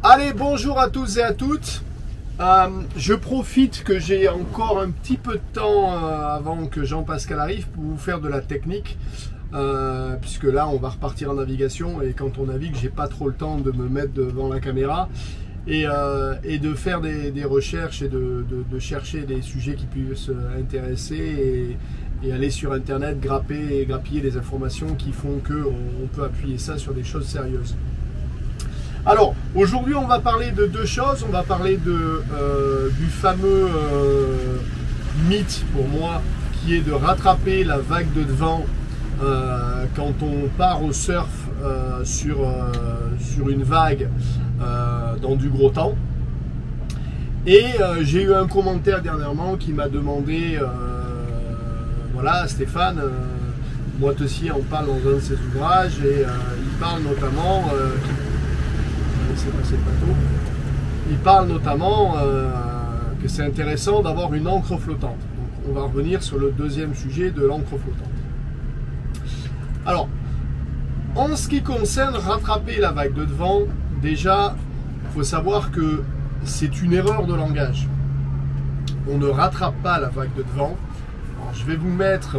Allez, bonjour à tous et à toutes. Je profite que j'ai encore un petit peu de temps avant que Jean-Pascal arrive pour vous faire de la technique. Puisque là, on va repartir en navigation et quand on navigue, j'ai pas trop le temps de me mettre devant la caméra et de faire des recherches et de chercher des sujets qui puissent intéresser et aller sur internet, grappiller des informations qui font qu'on peut appuyer ça sur des choses sérieuses. Alors, aujourd'hui, on va parler de deux choses. On va parler du fameux mythe, pour moi, qui est de rattraper la vague de devant quand on part au surf sur une vague dans du gros temps. Et j'ai eu un commentaire dernièrement qui m'a demandé, voilà, Stéphane, moi aussi, on parle dans un de ses ouvrages, et il parle notamment... il parle notamment que c'est intéressant d'avoir une encre flottante. Donc on va revenir sur le deuxième sujet de l'encre flottante. Alors, en ce qui concerne rattraper la vague de devant, déjà, il faut savoir que c'est une erreur de langage. On ne rattrape pas la vague de devant. Alors, je vais vous mettre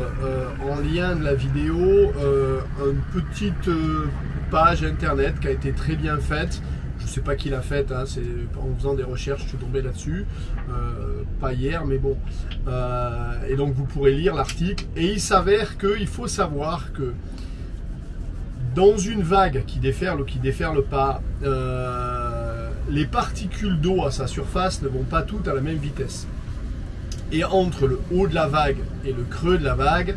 en lien de la vidéo une petite page internet qui a été très bien faite. Je ne sais pas qui l'a faite, hein, c'est en faisant des recherches je suis tombé là-dessus, pas hier mais bon, et donc vous pourrez lire l'article. Et il s'avère qu'il faut savoir que dans une vague qui déferle ou qui déferle pas, les particules d'eau à sa surface ne vont pas toutes à la même vitesse. Et entre le haut de la vague et le creux de la vague,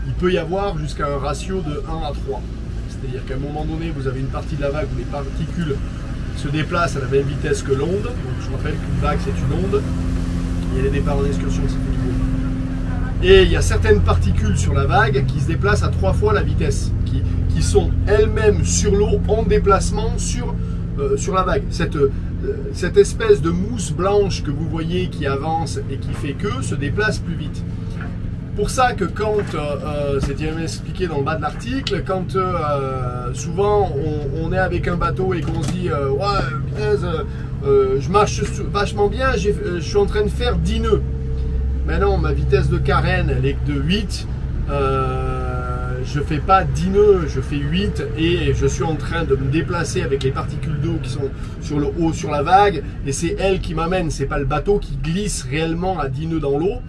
il peut y avoir jusqu'à un ratio de 1 à 3. C'est-à-dire qu'à un moment donné, vous avez une partie de la vague où les particules se déplacent à la même vitesse que l'onde. Donc je rappelle qu'une vague c'est une onde. Il y a les départs en excursion, c'est une onde. Et il y a certaines particules sur la vague qui se déplacent à 3 fois la vitesse, qui sont elles-mêmes sur l'eau en déplacement sur la vague. Cette espèce de mousse blanche que vous voyez qui avance et qui fait que se déplace plus vite. Pour ça que quand, c'est bien expliqué dans le bas de l'article, quand souvent on est avec un bateau et qu'on se dit ouais, punaise, je marche vachement bien, je suis en train de faire 10 nœuds. Mais non, ma vitesse de carène elle est de 8, je fais pas 10 nœuds, je fais 8 et je suis en train de me déplacer avec les particules d'eau qui sont sur le haut, sur la vague, et c'est elles qui m'amènent, c'est pas le bateau qui glisse réellement à 10 nœuds dans l'eau.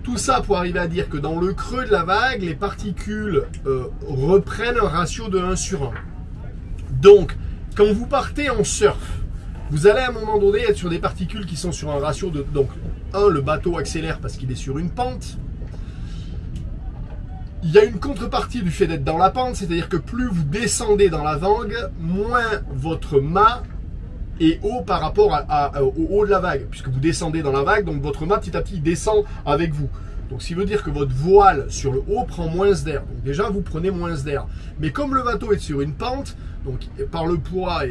Tout ça pour arriver à dire que dans le creux de la vague, les particules reprennent un ratio de 1 sur 1. Donc, quand vous partez en surf, vous allez à un moment donné être sur des particules qui sont sur un ratio de... Donc, 1, le bateau accélère parce qu'il est sur une pente. Il y a une contrepartie du fait d'être dans la pente, c'est-à-dire que plus vous descendez dans la vague, moins votre mât est haut par rapport au haut de la vague, puisque vous descendez dans la vague, donc votre mât petit à petit descend avec vous. Donc ce qui veut dire que votre voile sur le haut prend moins d'air. Donc déjà vous prenez moins d'air. Mais comme le bateau est sur une pente, donc par le poids,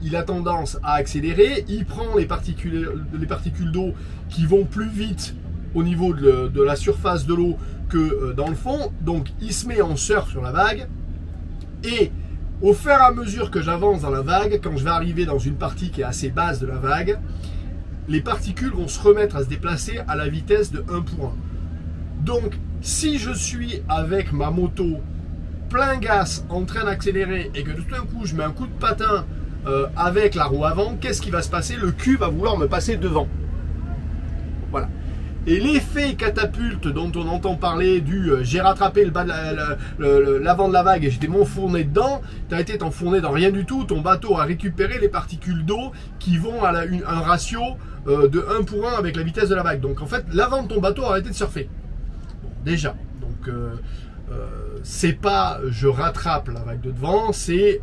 il a tendance à accélérer, il prend les particules d'eau qui vont plus vite au niveau de la surface de l'eau que dans le fond. Donc il se met en surf sur la vague et au fur et à mesure que j'avance dans la vague, quand je vais arriver dans une partie qui est assez basse de la vague, les particules vont se remettre à se déplacer à la vitesse de 1 pour 1. Donc, si je suis avec ma moto plein gaz en train d'accélérer et que tout d'un coup je mets un coup de patin avec la roue avant, qu'est-ce qui va se passer? Le cul va vouloir me passer devant. Voilà. Et l'effet catapulte dont on entend parler du j'ai rattrapé le bas de l'avant de la vague et j'étais m'enfourné dedans, tu as été t'enfourné dans rien du tout, ton bateau a récupéré les particules d'eau qui vont à un ratio de 1 pour 1 avec la vitesse de la vague. Donc en fait, l'avant de ton bateau a arrêté de surfer. Bon, déjà, donc c'est pas je rattrape la vague de devant, c'est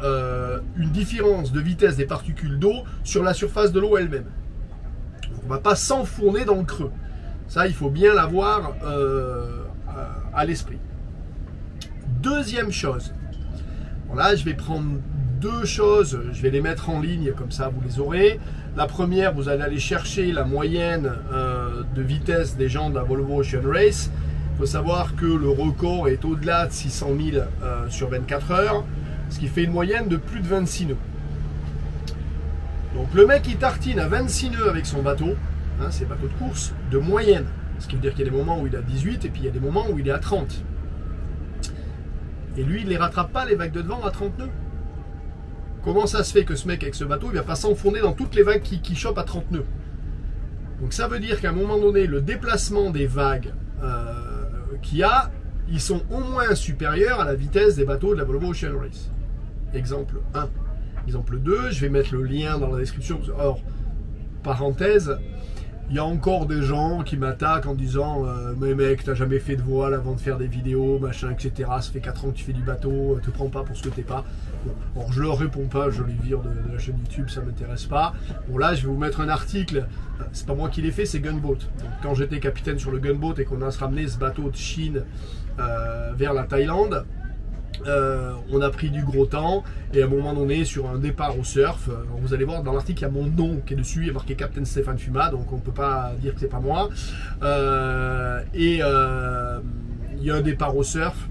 une différence de vitesse des particules d'eau sur la surface de l'eau elle-même. On va pas s'enfourner dans le creux. Ça, il faut bien l'avoir à l'esprit. Deuxième chose. Bon, là, je vais prendre deux choses. Je vais les mettre en ligne, comme ça, vous les aurez. La première, vous allez aller chercher la moyenne de vitesse des gens de la Volvo Ocean Race. Il faut savoir que le record est au-delà de 600 000 sur 24 heures, ce qui fait une moyenne de plus de 26 nœuds. Donc le mec il tartine à 26 nœuds avec son bateau, hein, c'est bateau de course, de moyenne. Ce qui veut dire qu'il y a des moments où il est à 18 et puis il y a des moments où il est à 30. Et lui il ne les rattrape pas les vagues de devant à 30 nœuds. Comment ça se fait que ce mec avec ce bateau, il ne va pas s'enfourner dans toutes les vagues qui chopent à 30 nœuds? Donc ça veut dire qu'à un moment donné, le déplacement des vagues qu'il y a, ils sont au moins supérieurs à la vitesse des bateaux de la Volvo Ocean Race. Exemple 1. Exemple 2, je vais mettre le lien dans la description. Or, parenthèse, il y a encore des gens qui m'attaquent en disant mais mec, t'as jamais fait de voile avant de faire des vidéos, machin, etc. Ça fait 4 ans que tu fais du bateau, te prends pas pour ce que t'es pas. Bon, alors je leur réponds pas, je les vire de la chaîne YouTube, ça m'intéresse pas. Bon là, je vais vous mettre un article, c'est pas moi qui l'ai fait, c'est Gunboat. Donc, quand j'étais capitaine sur le Gunboat et qu'on a ramené ce bateau de Chine vers la Thaïlande, on a pris du gros temps et à un moment donné sur un départ au surf, vous allez voir dans l'article il y a mon nom qui est dessus, il est marqué Captain Stéphane Fuma, donc on peut pas dire que c'est pas moi. Il y a un départ au surf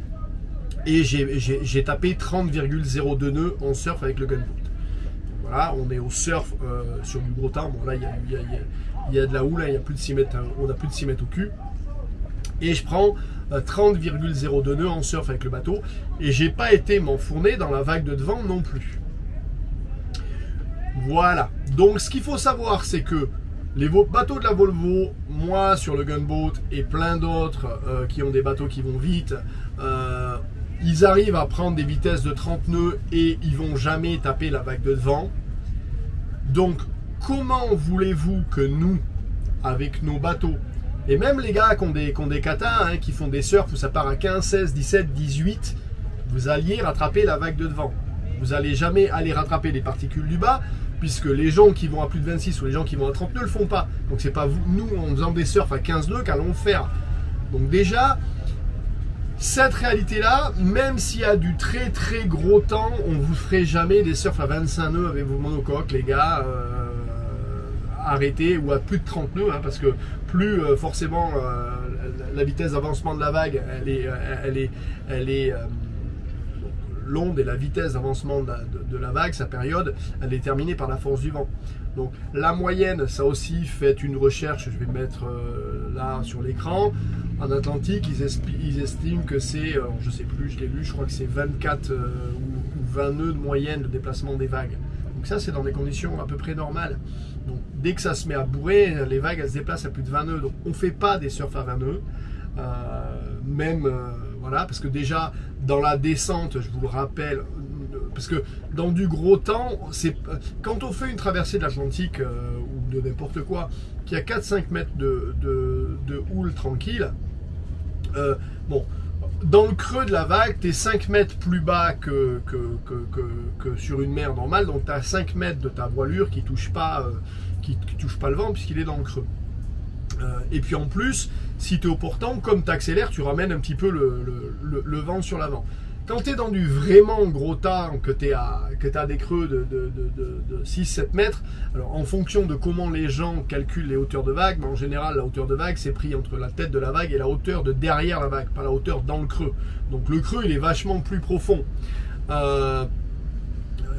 et j'ai tapé 30,02 nœuds en surf avec le Gunboat. Voilà, on est au surf sur du gros temps. Bon là il y a de la houle, hein, il y a plus de 6 mètres, on a plus de 6 mètres au cul. Et je prends 30,02 nœuds en surf avec le bateau et j'ai pas été m'enfourner dans la vague de devant non plus. Voilà, donc ce qu'il faut savoir c'est que les bateaux de la Volvo, moi sur le Gunboat et plein d'autres qui ont des bateaux qui vont vite, ils arrivent à prendre des vitesses de 30 nœuds et ils vont jamais taper la vague de devant. Donc comment voulez-vous que nous, avec nos bateaux, et même les gars qui ont des katas, hein, qui font des surfs où ça part à 15, 16, 17, 18, vous alliez rattraper la vague de devant. Vous n'allez jamais aller rattraper les particules du bas, puisque les gens qui vont à plus de 26 ou les gens qui vont à 30 nœuds ne le font pas. Donc c'est pas vous, nous en faisant des surfs à 15 nœuds qu'allons le faire. Donc déjà, cette réalité-là, même s'il y a du très très gros temps, on ne vous ferait jamais des surfs à 25 nœuds avec vos monocoques, les gars. Arrêtez, ou à plus de 30 nœuds, hein, parce que plus forcément la vitesse d'avancement de la vague elle est l'onde et la vitesse d'avancement de la vague, sa période, elle est déterminée par la force du vent. Donc la moyenne, ça aussi, faites une recherche, je vais mettre là sur l'écran. En Atlantique, ils estiment que c'est, je sais plus, je l'ai lu, je crois que c'est 24 ou 20 nœuds de moyenne de déplacement des vagues. Donc ça, c'est dans des conditions à peu près normales. Donc dès que ça se met à bourrer, les vagues elles se déplacent à plus de 20 nœuds. Donc on ne fait pas des surfs à 20 nœuds. Voilà, parce que déjà dans la descente, je vous le rappelle, parce que dans du gros temps, quand on fait une traversée de l'Atlantique ou de n'importe quoi, qui a 4-5 mètres de houle tranquille, bon, dans le creux de la vague, tu es 5 mètres plus bas que sur une mer normale, donc tu as 5 mètres de ta voilure qui ne touche pas le vent puisqu'il est dans le creux. Et puis en plus, si tu es au portant, comme tu accélères, tu ramènes un petit peu le vent sur l'avant. Quand tu es dans du vraiment gros temps, que tu as des creux de 6-7 mètres, alors en fonction de comment les gens calculent les hauteurs de vague, mais en général la hauteur de vague c'est pris entre la tête de la vague et la hauteur de derrière la vague, pas la hauteur dans le creux. Donc le creux il est vachement plus profond.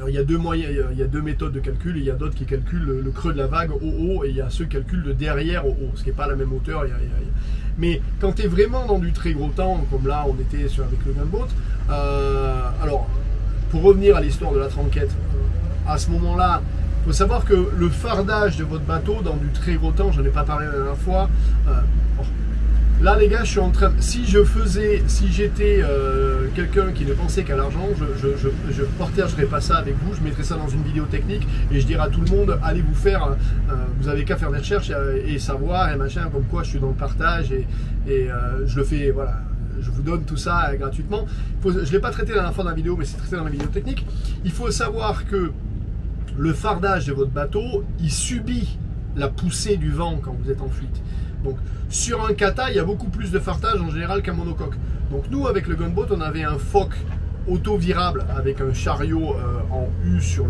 Il y a deux méthodes de calcul, il y a d'autres qui calculent le creux de la vague au haut et il y a ceux qui calculent de derrière au haut, ce qui n'est pas la même hauteur. Mais quand tu es vraiment dans du très gros temps, comme là on était avec le Gunboat, alors pour revenir à l'histoire de la tranquette, à ce moment-là, il faut savoir que le fardage de votre bateau dans du très gros temps, je n'en ai pas parlé la dernière fois, là les gars, je suis en train, si j'étais quelqu'un qui ne pensait qu'à l'argent, je partagerais pas ça avec vous, je mettrais ça dans une vidéo technique et je dirais à tout le monde, allez vous faire, vous avez qu'à faire des recherches et savoir et machin, comme quoi je suis dans le partage et je le fais, voilà, je vous donne tout ça gratuitement. Je ne l'ai pas traité la dernière fois dans la vidéo, mais c'est traité dans la vidéo technique. Il faut savoir que le fardage de votre bateau, il subit la poussée du vent quand vous êtes en fuite. Donc sur un kata, il y a beaucoup plus de fardage en général qu'un monocoque. Donc nous avec le Gunboat, on avait un foc auto-virable avec un chariot en U sur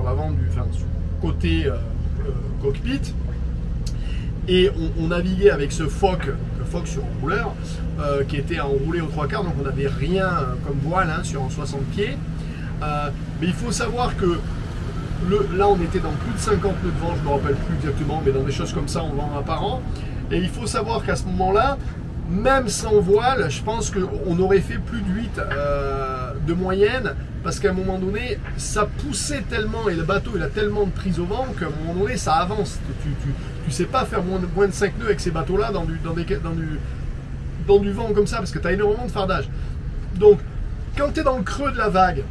l'avant sur le côté cockpit. Et on naviguait avec ce foc, le foc sur enrouleur, qui était enroulé aux 3/4, donc on n'avait rien comme voile hein, sur 60 pieds. Mais il faut savoir que Là, on était dans plus de 50 nœuds de vent, je ne me rappelle plus exactement, mais dans des choses comme ça, on vend un par an. Et il faut savoir qu'à ce moment-là, même sans voile, je pense qu'on aurait fait plus de 8 de moyenne, parce qu'à un moment donné, ça poussait tellement et le bateau il a tellement de prise au vent qu'à un moment donné, ça avance. Tu sais pas faire moins de 5 nœuds avec ces bateaux-là dans du vent comme ça, parce que tu as énormément de fardage. Donc, quand tu es dans le creux de la vague,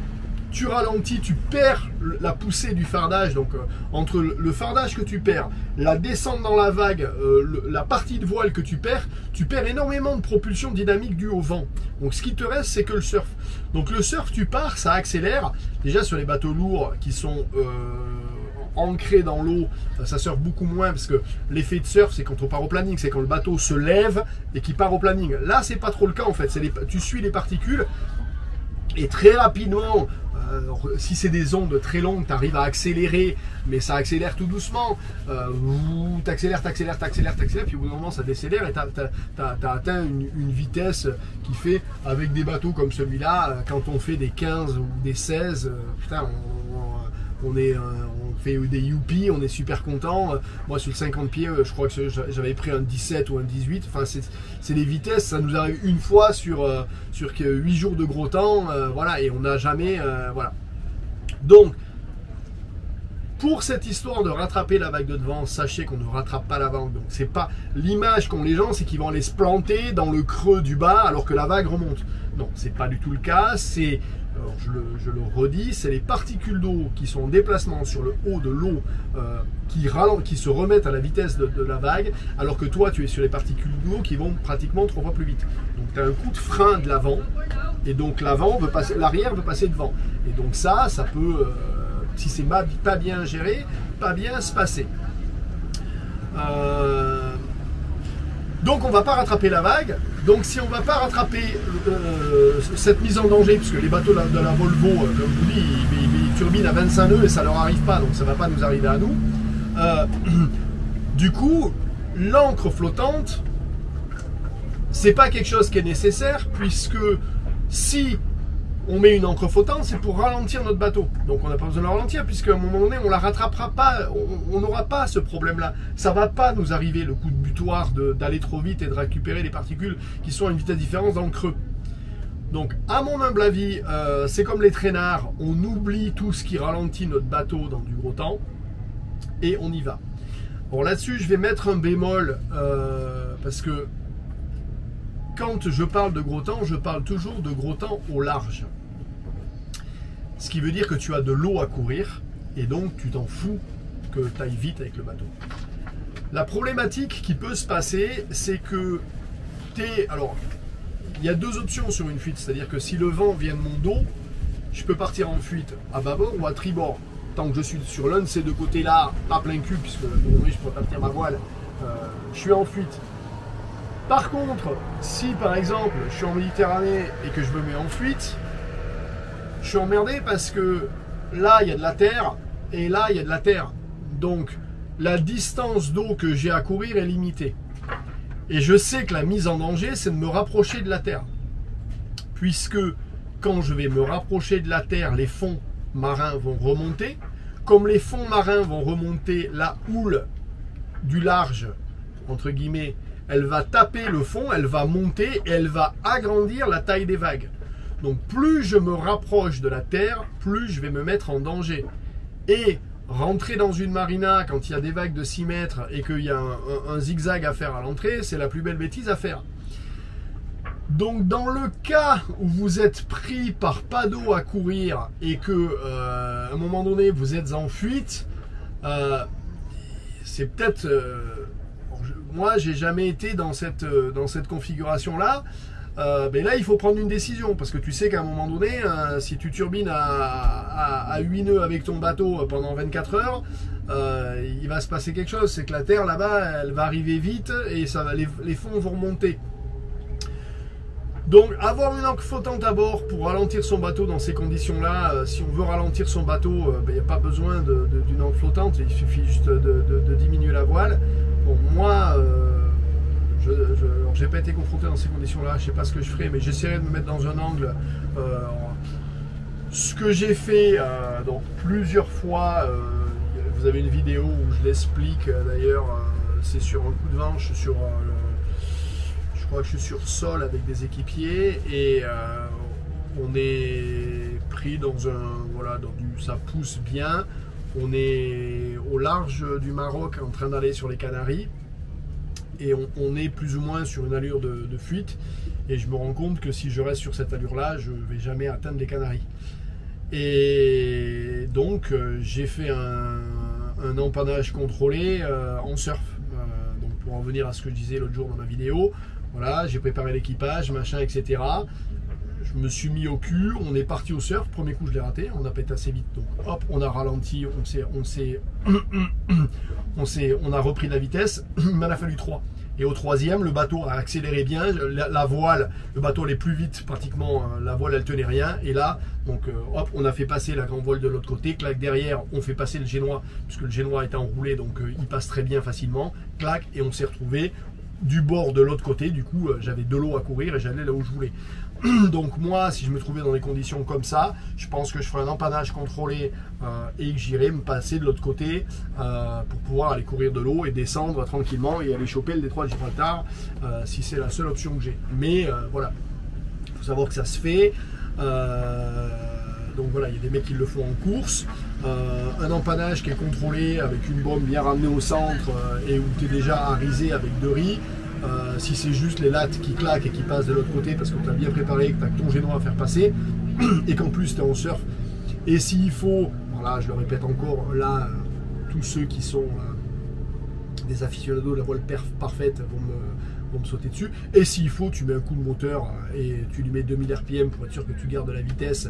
tu ralentis, tu perds la poussée du fardage. Donc entre le fardage que tu perds, la descente dans la vague, la partie de voile que tu perds énormément de propulsion dynamique due au vent. Donc ce qui te reste, c'est que le surf. Donc le surf, tu pars, ça accélère. Déjà sur les bateaux lourds qui sont ancrés dans l'eau, ça surfe beaucoup moins, parce que l'effet de surf, c'est quand on part au planning, c'est quand le bateau se lève et qu'il part au planning. Là, c'est pas trop le cas en fait. Tu suis les particules. Et très rapidement, si c'est des ondes très longues, tu arrives à accélérer, mais ça accélère tout doucement. T'accélères, puis au bout d'un moment ça décélère et t'as atteint une vitesse qui fait, avec des bateaux comme celui-là, quand on fait des 15 ou des 16, putain, on fait des youpi, on est super content. Moi sur le 50 pieds, je crois que j'avais pris un 17 ou un 18. Enfin, c'est les vitesses, ça nous arrive une fois sur 8 jours de gros temps, voilà, et on n'a jamais, voilà. Donc, pour cette histoire de rattraper la vague de devant, sachez qu'on ne rattrape pas la vague. Donc, c'est pas l'image qu'ont les gens, c'est qu'ils vont aller se planter dans le creux du bas alors que la vague remonte. Non, c'est pas du tout le cas. C'est, je le redis, c'est les particules d'eau qui sont en déplacement sur le haut de l'eau qui se remettent à la vitesse de la vague, alors que toi, tu es sur les particules d'eau qui vont pratiquement 3 fois plus vite. Donc, tu as un coup de frein de l'avant, et donc l'arrière veut passer devant. Et donc ça peut, si c'est pas bien géré, pas bien se passer. Donc on ne va pas rattraper la vague. Donc si on ne va pas rattraper cette mise en danger, puisque les bateaux de la Volvo, comme je vous dis, ils turbinent à 25 nœuds et ça leur arrive pas, donc ça ne va pas nous arriver à nous. Du coup, l'ancre flottante, c'est pas quelque chose qui est nécessaire, puisque si on met une ancre flottante, c'est pour ralentir notre bateau. Donc on n'a pas besoin de le ralentir, puisqu'à un moment donné, on la rattrapera pas, on n'aura pas ce problème-là. Ça va pas nous arriver le coup de butoir d'aller trop vite et de récupérer les particules qui sont à une vitesse différente dans le creux. Donc à mon humble avis, c'est comme les traînards, on oublie tout ce qui ralentit notre bateau dans du gros temps, et on y va. Bon, là-dessus, je vais mettre un bémol, parce que quand je parle de gros temps, je parle toujours de gros temps au large. Ce qui veut dire que tu as de l'eau à courir et donc tu t'en fous que tu ailles vite avec le bateau. La problématique qui peut se passer, c'est que alors, il y a deux options sur une fuite, c'est-à-dire que si le vent vient de mon dos, je peux partir en fuite à bâbord ou à tribord. Tant que je suis sur l'un de ces deux côtés-là, pas plein cul, puisque je peux pas tenir ma voile, je suis en fuite. Par contre, si par exemple je suis en Méditerranée et que je me mets en fuite, je suis emmerdé parce que là il y a de la terre et là il y a de la terre. Donc la distance d'eau que j'ai à courir est limitée. Et je sais que la mise en danger, c'est de me rapprocher de la terre. Puisque quand je vais me rapprocher de la terre, les fonds marins vont remonter. Comme les fonds marins vont remonter, la houle du large, entre guillemets, elle va taper le fond, elle va monter et elle va agrandir la taille des vagues. Donc plus je me rapproche de la terre, plus je vais me mettre en danger. Et rentrer dans une marina quand il y a des vagues de 6 mètres et qu'il y a un zigzag à faire à l'entrée, c'est la plus belle bêtise à faire. Donc dans le cas où vous êtes pris par pas d'eau à courir et que à un moment donné vous êtes en fuite, c'est peut-être... moi j'ai jamais été dans cette configuration là, mais là il faut prendre une décision, parce que tu sais qu'à un moment donné, si tu turbines à 8 nœuds avec ton bateau pendant 24 heures, il va se passer quelque chose, c'est que la terre là-bas elle va arriver vite et les fonds vont remonter. Donc avoir une ancre flottante à bord pour ralentir son bateau dans ces conditions-là, si on veut ralentir son bateau, il n'y a pas besoin d'une ancre flottante, il suffit juste de diminuer la voile. Bon, moi, je n'ai pas été confronté dans ces conditions-là, je ne sais pas ce que je ferai, mais j'essaierai de me mettre dans un angle Ce que j'ai fait donc plusieurs fois, vous avez une vidéo où je l'explique d'ailleurs, c'est sur un coup de vent, je crois que je suis sur sol avec des équipiers et on est pris dans ça pousse bien, on est au large du Maroc en train d'aller sur les Canaries et on est plus ou moins sur une allure de fuite et je me rends compte que si je reste sur cette allure là je ne vais jamais atteindre les Canaries et donc j'ai fait un empannage contrôlé en surf, donc pour en venir à ce que je disais l'autre jour dans ma vidéo. Voilà, j'ai préparé l'équipage, machin, etc. Je me suis mis au cul, on est parti au surf. Premier coup, je l'ai raté, on a pété assez vite. Donc, hop, on a ralenti, on a repris de la vitesse. Il m'en a fallu 3. Et au troisième, le bateau a accéléré bien. La voile, le bateau allait plus vite, pratiquement, la voile, elle tenait rien. Et là, donc, hop, on a fait passer la grande voile de l'autre côté. Clac, derrière, on fait passer le génois, puisque le génois est enroulé, donc il passe très bien facilement. Clac, et on s'est retrouvé du bord de l'autre côté. Du coup j'avais de l'eau à courir et j'allais là où je voulais. Donc moi, si je me trouvais dans des conditions comme ça, je pense que je ferais un empannage contrôlé et que j'irais me passer de l'autre côté pour pouvoir aller courir de l'eau et descendre tranquillement et aller choper le détroit de Gibraltar si c'est la seule option que j'ai. Mais voilà, il faut savoir que ça se fait. Donc voilà, il y a des mecs qui le font en course. Un empannage qui est contrôlé avec une bombe bien ramenée au centre et où tu es déjà arisé avec de riz. Si c'est juste les lattes qui claquent et qui passent de l'autre côté parce que tu as bien préparé, que tu as ton génois à faire passer et qu'en plus tu es en surf. Et s'il faut, voilà, je le répète encore, là, tous ceux qui sont des aficionados de la voile parfaite vont me sauter dessus. Et s'il faut, tu mets un coup de moteur et tu lui mets 2000 RPM pour être sûr que tu gardes la vitesse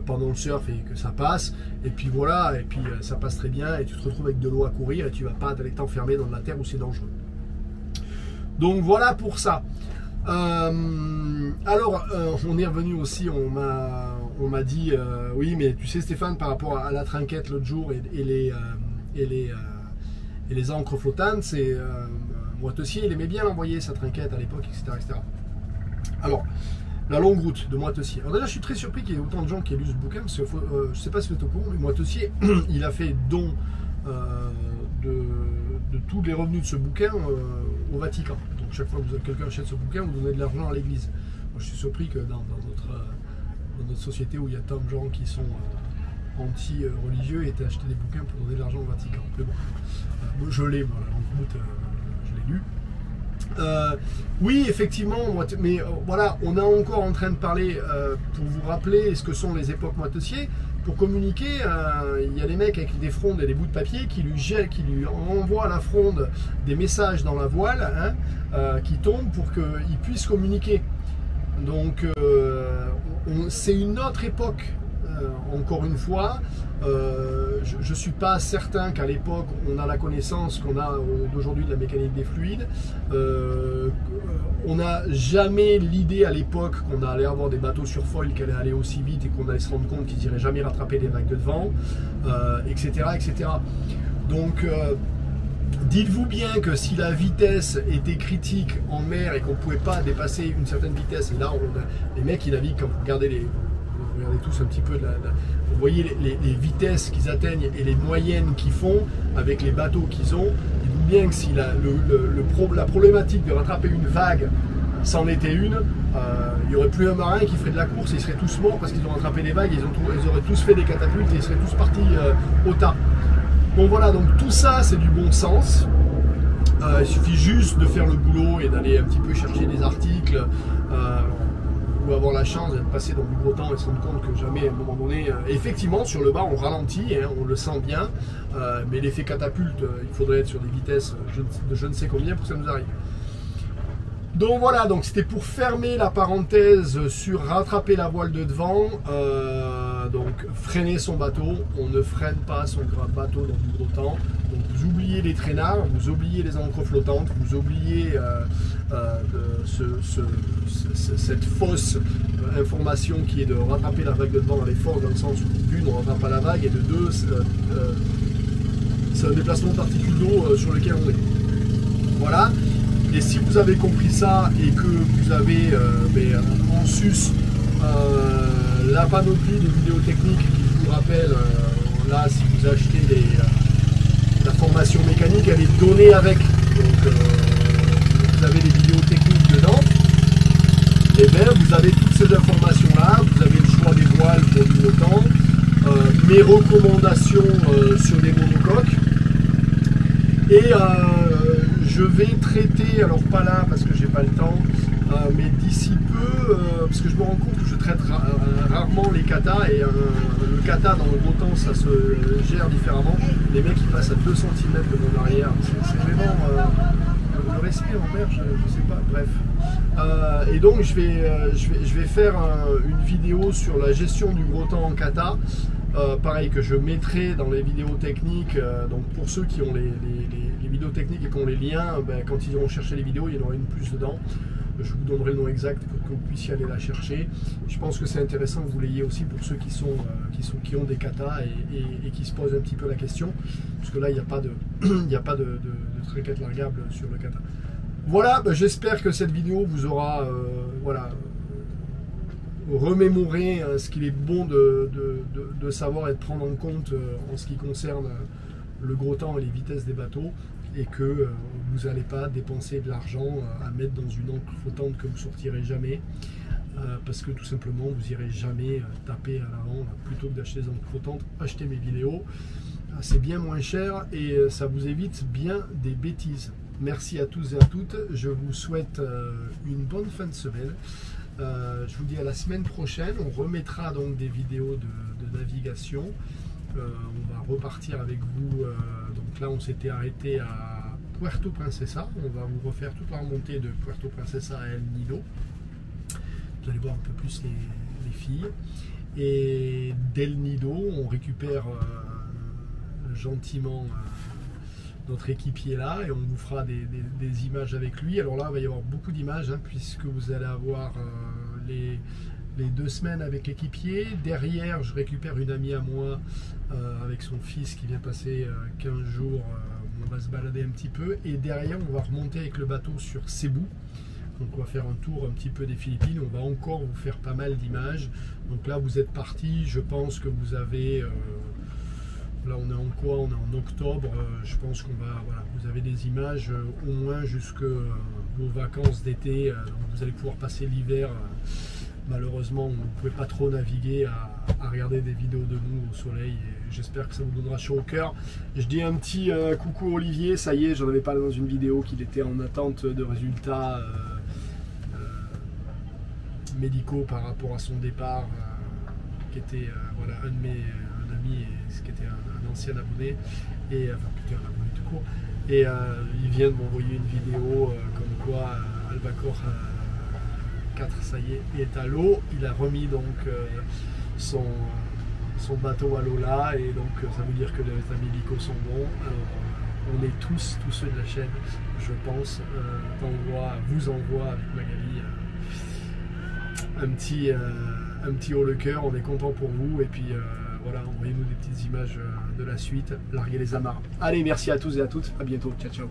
pendant le surf et que ça passe. Et puis voilà, et puis ça passe très bien et tu te retrouves avec de l'eau à courir et tu vas pas aller t'enfermer dans de la terre où c'est dangereux. Donc voilà pour ça. Alors, on est revenu aussi, on m'a dit, oui, mais tu sais Stéphane, par rapport à la trinquette l'autre jour et les encres flottantes, c'est Moitessier, il aimait bien l'envoyer sa trinquette à l'époque, etc., etc. Alors, la longue route de Moitessier. Alors déjà, je suis très surpris qu'il y ait autant de gens qui aient lu ce bouquin, parce que je ne sais pas si vous êtes au courant, mais Moitessier, il a fait don de tous les revenus de ce bouquin au Vatican. Donc chaque fois que quelqu'un achète ce bouquin, vous donnez de l'argent à l'église. Moi, je suis surpris que dans notre société où il y a tant de gens qui sont anti-religieux aient acheté des bouquins pour donner de l'argent au Vatican. Mais bon, je l'ai, moi, en route, je l'ai lu. Oui, effectivement, mais voilà, on est encore en train de parler pour vous rappeler ce que sont les époques Moitessier. Pour communiquer, il y a des mecs avec des frondes et des bouts de papier qui lui envoient à la fronde des messages dans la voile qui tombent pour qu'il puisse communiquer. Donc c'est une autre époque, encore une fois. Je ne suis pas certain qu'à l'époque on a la connaissance qu'on a d'aujourd'hui de la mécanique des fluides. On n'a jamais l'idée à l'époque qu'on allait avoir des bateaux sur foil qui allaient aller aussi vite et qu'on allait se rendre compte qu'ils n'iraient jamais rattraper les vagues de vent, etc., etc. Donc dites-vous bien que si la vitesse était critique en mer et qu'on ne pouvait pas dépasser une certaine vitesse, et là les mecs qui naviguent, quand vous regardez tous un petit peu vous voyez les vitesses qu'ils atteignent et les moyennes qu'ils font avec les bateaux qu'ils ont. Dites-vous bien que si la problématique de rattraper une vague c'en était une, il n'y aurait plus un marin qui ferait de la course, ils seraient tous morts parce qu'ils ont rattrapé les vagues, ils auraient tous fait des catapultes et ils seraient tous partis au tas. Donc voilà, donc tout ça c'est du bon sens. Il suffit juste de faire le boulot et d'aller un petit peu chercher des articles ou avoir la chance d'être passé dans du gros temps et se rendre compte que jamais à un moment donné, effectivement sur le bas on ralentit, hein, on le sent bien, mais l'effet catapulte, il faudrait être sur des vitesses de je ne sais combien pour que ça nous arrive. Donc voilà, donc c'était pour fermer la parenthèse sur rattraper la voile de devant, donc freiner son bateau. On ne freine pas son bateau dans du gros temps. Donc vous oubliez les traînards, vous oubliez les ancres flottantes, vous oubliez cette fausse information qui est de rattraper la vague de devant dans les forces, dans le sens où d'une on ne rattrape pas la vague et de deux c'est un déplacement de particules d'eau sur lequel on est. Voilà. Et si vous avez compris ça et que vous avez en sus la panoplie de vidéos techniques qui, je vous rappelle, là si vous achetez la formation mécanique, elle est donnée avec. Donc vous avez les vidéos techniques dedans. Et bien vous avez toutes ces informations là, vous avez le choix des voiles pour du montant, mes recommandations sur les monocoques. Et je vais traiter, alors pas là parce que j'ai pas le temps, mais d'ici peu, parce que je me rends compte que je traite rarement les katas, et le kata dans le gros temps ça se gère différemment. Les mecs ils passent à 2 cm de mon arrière, c'est vraiment le respect en mer, je sais pas, bref. Et donc je vais faire une vidéo sur la gestion du gros temps en kata. Pareil que je mettrai dans les vidéos techniques, donc pour ceux qui ont les vidéos techniques et qui ont les liens, ben, quand ils iront chercher les vidéos, il y en aura une plus dedans. Je vous donnerai le nom exact pour que vous puissiez aller la chercher. Je pense que c'est intéressant que vous l'ayez aussi pour ceux qui ont des katas et qui se posent un petit peu la question, parce que là il n'y a pas de triquette largable sur le kata. Voilà, ben, j'espère que cette vidéo vous aura remémorer ce qu'il est bon de savoir et de prendre en compte en ce qui concerne le gros temps et les vitesses des bateaux, et que vous n'allez pas dépenser de l'argent à mettre dans une encre flottante que vous sortirez jamais, parce que tout simplement vous irez jamais taper à l'avant. Plutôt que d'acheter des encres flottantes, achetez mes vidéos, c'est bien moins cher et ça vous évite bien des bêtises. Merci à tous et à toutes, je vous souhaite une bonne fin de semaine. Je vous dis à la semaine prochaine. On remettra donc des vidéos de navigation. On va repartir avec vous. Donc là, on s'était arrêté à Puerto Princesa. On va vous refaire toute la remontée de Puerto Princesa à El Nido. Vous allez voir un peu plus les filles. Et d'El Nido, on récupère gentiment notre équipier là, et on vous fera des images avec lui. Alors là il va y avoir beaucoup d'images, puisque vous allez avoir les 2 semaines avec l'équipier. Derrière je récupère une amie à moi avec son fils qui vient passer 15 jours, on va se balader un petit peu, et derrière on va remonter avec le bateau sur Cebu. Donc on va faire un tour un petit peu des Philippines, on va encore vous faire pas mal d'images. Donc là vous êtes parti, je pense que vous avez là on est en quoi? On est en octobre, je pense qu'on va, voilà, vous avez des images au moins jusque vos vacances d'été, vous allez pouvoir passer l'hiver. Malheureusement vous ne pouvez pas trop naviguer à regarder des vidéos de nous au soleil, et j'espère que ça vous donnera chaud au cœur. Je dis un petit coucou Olivier, ça y est, j'en avais parlé dans une vidéo qu'il était en attente de résultats médicaux par rapport à son départ, qui était voilà, un de mes amis, et qui était un ancien abonné, et enfin plutôt un abonné tout court, et il vient de m'envoyer une vidéo comme quoi Albacore 4 ça y est à l'eau. Il a remis donc son bateau à l'eau là, et donc ça veut dire que les résultats médicaux sont bons. Alors, on est tous ceux de la chaîne, je pense, vous envoie avec Magali un petit haut le cœur. On est content pour vous, et puis voilà, envoyez-nous des petites images de la suite, larguez les amarres. Allez, merci à tous et à toutes, à bientôt, ciao ciao.